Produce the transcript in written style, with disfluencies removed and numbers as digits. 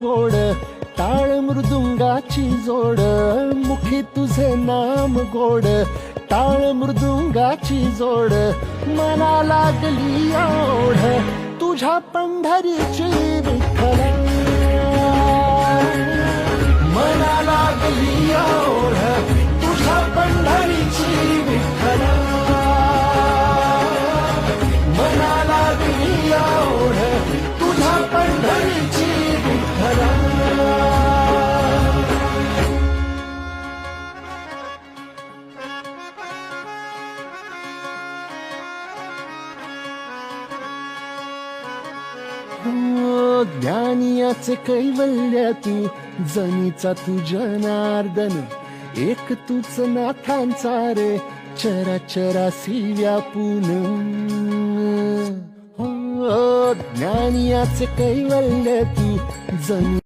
गोड टाळ मृदुंगाची जोड, मुखी तुझे नाम गोड टाळ मृदुंगाची जोड, मना लागली ओढ तुझ्या पंढरीची विठ्ठला, मना लागली ओढ तुझ्या पंढरीची विठ्ठला, मना लागली ओढ तुझ्या पंढरीची विठ्ठला. ज्ञानियाचे कैवल्य तू, जनीचा तू जनार्दन, एक तूच नाथांचा रे चराचरासी व्यापून. ज्ञानियाचे कैवल्य तू, जनी